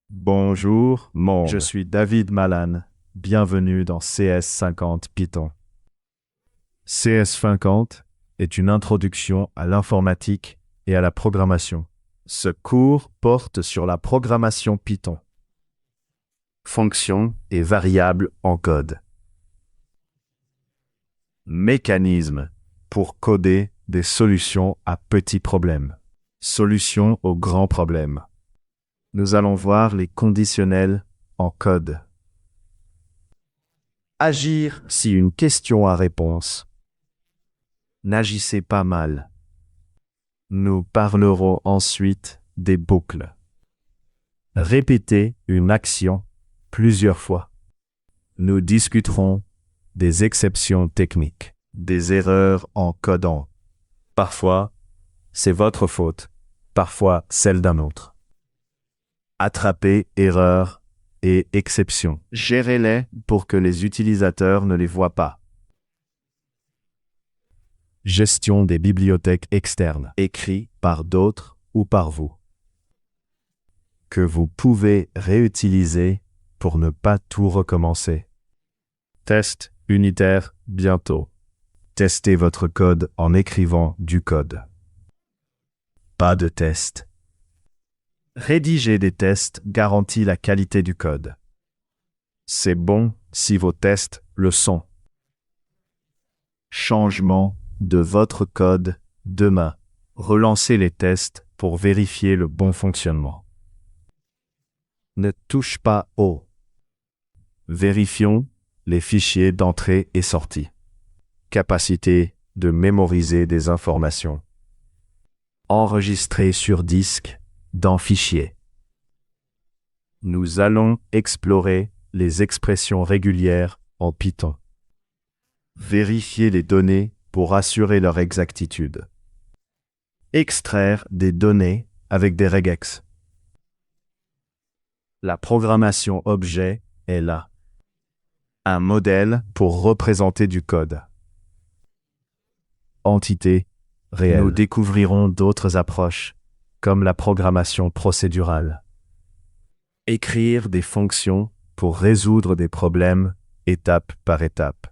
Bonjour, monde. Je suis David Malan. Bienvenue dans CS50 Python. CS50 est une introduction à l'informatique et à la programmation. Ce cours porte sur la programmation Python. Fonctions et variables en code. Mécanismes pour coder des solutions à petits problèmes. Solutions aux grands problèmes. Nous allons voir les conditionnels en code. Agir si une question a réponse. N'agissez pas mal. Nous parlerons ensuite des boucles. Répétez une action plusieurs fois. Nous discuterons des exceptions techniques, des erreurs en codant. Parfois, c'est votre faute, parfois celle d'un autre. Attraper erreurs et exceptions. Gérez-les pour que les utilisateurs ne les voient pas. Gestion des bibliothèques externes, écrites par d'autres ou par vous, que vous pouvez réutiliser pour ne pas tout recommencer. Test unitaire bientôt. Testez votre code en écrivant du code. Pas de test. Rédiger des tests garantit la qualité du code. C'est bon si vos tests le sont. Changement de votre code demain. Relancez les tests pour vérifier le bon fonctionnement. Ne touche pas au. Vérifions les fichiers d'entrée et sortie. Capacité de mémoriser des informations. Enregistrer sur disque dans fichier. Nous allons explorer les expressions régulières en Python. Vérifier les données pour assurer leur exactitude. Extraire des données avec des regex. La programmation objet est là. Un modèle pour représenter du code. Entité réelle. Nous découvrirons d'autres approches, comme la programmation procédurale. Écrire des fonctions pour résoudre des problèmes étape par étape.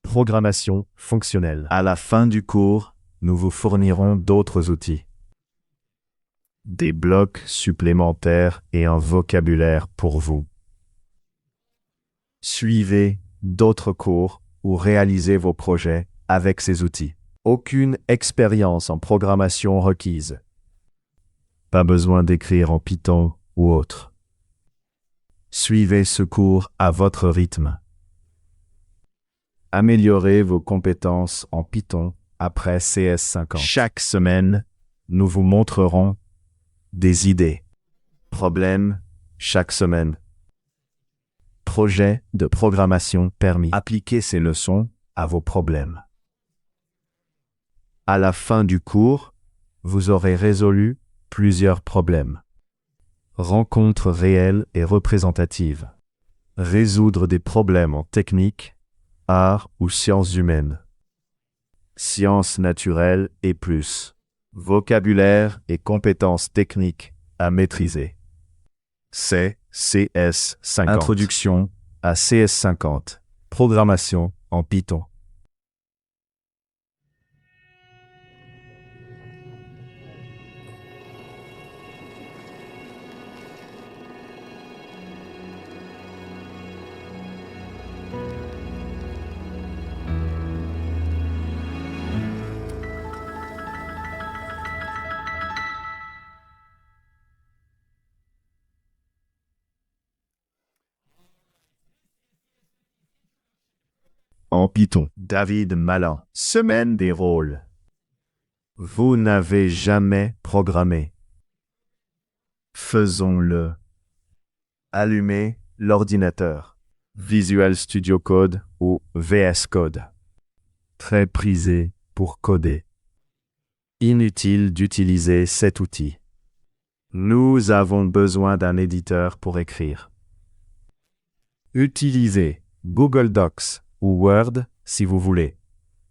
Programmation fonctionnelle. À la fin du cours, nous vous fournirons d'autres outils. Des blocs supplémentaires et un vocabulaire pour vous. Suivez d'autres cours ou réalisez vos projets avec ces outils. Aucune expérience en programmation requise. Pas besoin d'écrire en Python ou autre. Suivez ce cours à votre rythme. Améliorez vos compétences en Python après CS50. Chaque semaine, nous vous montrerons des idées. Problèmes chaque semaine. Projet de programmation permis. Appliquez ces leçons à vos problèmes. À la fin du cours, vous aurez résolu plusieurs problèmes. Rencontres réelles et représentatives. Résoudre des problèmes en technique, art ou sciences humaines. Sciences naturelles et plus. Vocabulaire et compétences techniques à maîtriser. C'est CS50. Introduction à CS50. Programmation en Python. En Python. David Malan. Semaine des rôles. Vous n'avez jamais programmé. Faisons-le. Allumez l'ordinateur. Visual Studio Code ou VS Code. Très prisé pour coder. Inutile d'utiliser cet outil. Nous avons besoin d'un éditeur pour écrire. Utilisez Google Docs ou Word si vous voulez.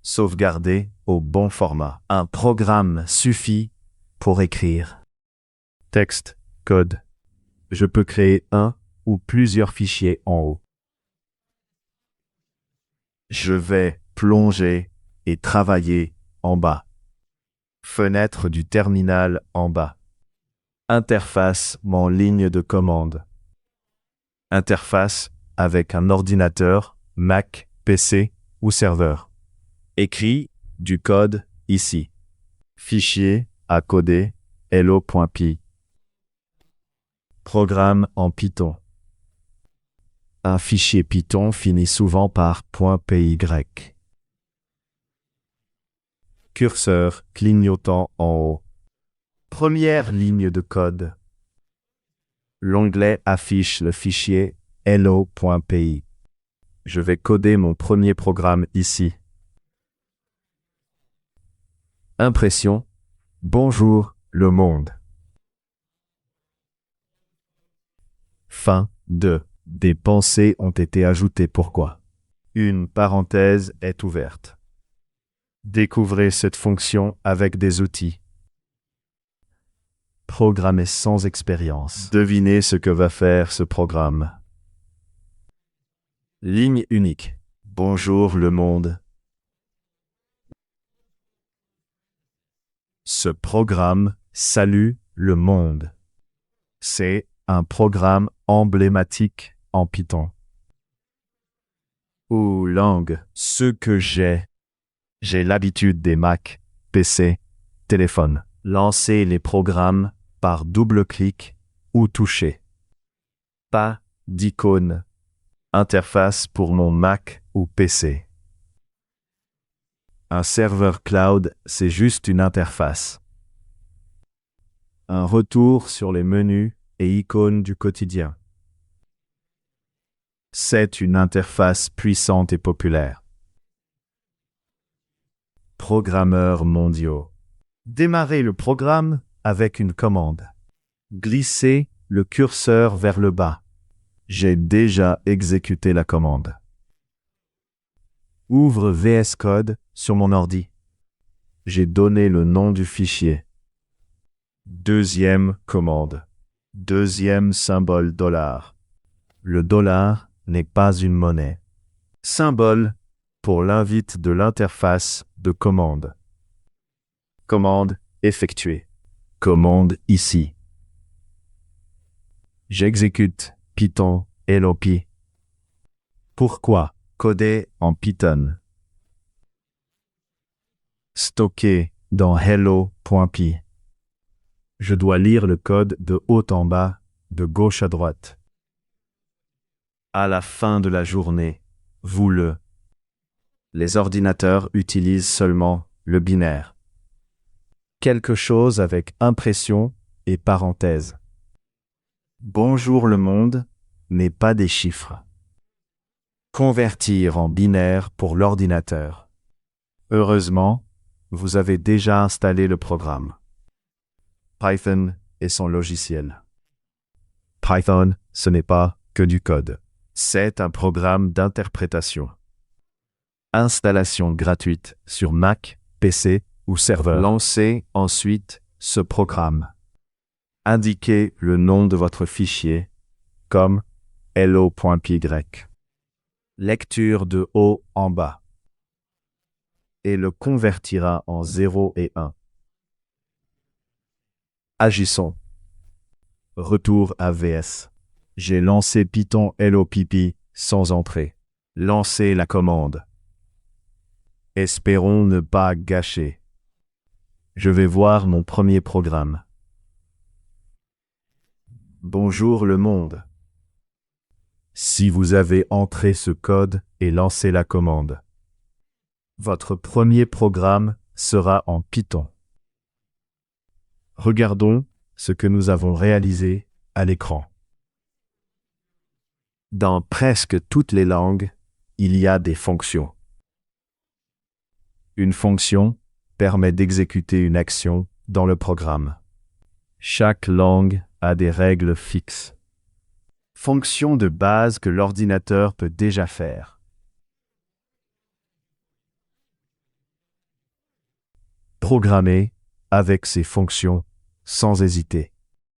Sauvegardez au bon format. Un programme suffit pour écrire. Texte, code. Je peux créer un ou plusieurs fichiers en haut. Je vais plonger et travailler en bas. Fenêtre du terminal en bas. Interface en ligne de commande. Interface avec un ordinateur, Mac, PC ou serveur. Écrit du code ici. Fichier à coder hello.py. Programme en Python. Un fichier Python finit souvent par .py. Curseur clignotant en haut. Première ligne de code. L'onglet affiche le fichier hello.py. Je vais coder mon premier programme ici. Impression. Bonjour, le monde. Fin de. Des pensées ont été ajoutées. Pourquoi? Une parenthèse est ouverte. Découvrez cette fonction avec des outils. Programmer sans expérience. Devinez ce que va faire ce programme. Ligne unique. Bonjour le monde. Ce programme salue le monde. C'est un programme emblématique en Python. Ou langue, ce que j'ai. J'ai l'habitude des Mac, PC, téléphone. Lancer les programmes par double-clic ou toucher. Pas d'icône. Interface pour mon Mac ou PC. Un serveur cloud, c'est juste une interface. Un retour sur les menus et icônes du quotidien. C'est une interface puissante et populaire. Programmeurs mondiaux. Démarrez le programme avec une commande. Glissez le curseur vers le bas. J'ai déjà exécuté la commande. Ouvre VS Code sur mon ordi. J'ai donné le nom du fichier. Deuxième commande. Deuxième symbole $. Le dollar n'est pas une monnaie. Symbole pour l'invite de l'interface de commande. Commande effectuée. Commande ici. J'exécute Python hello.py. Pourquoi coder en Python? Stocké dans hello.py. Je dois lire le code de haut en bas, de gauche à droite. À la fin de la journée, les ordinateurs utilisent seulement le binaire. Quelque chose avec impression et parenthèse. Bonjour le monde n'est pas des chiffres. Convertir en binaire pour l'ordinateur. Heureusement, vous avez déjà installé le programme. Python est son logiciel. Python, ce n'est pas que du code. C'est un programme d'interprétation. Installation gratuite sur Mac, PC ou serveur. Lancez ensuite ce programme. Indiquez le nom de votre fichier, comme hello.py. Lecture de haut en bas. Et le convertira en 0 et 1. Agissons. Retour à VS. J'ai lancé Python hello.py sans entrée. Lancez la commande. Espérons ne pas gâcher. Je vais voir mon premier programme. Bonjour le monde. Si vous avez entré ce code et lancé la commande, votre premier programme sera en Python. Regardons ce que nous avons réalisé à l'écran. Dans presque toutes les langues, il y a des fonctions. Une fonction permet d'exécuter une action dans le programme. Chaque langue a des règles fixes. Fonctions de base que l'ordinateur peut déjà faire. Programmer avec ces fonctions sans hésiter.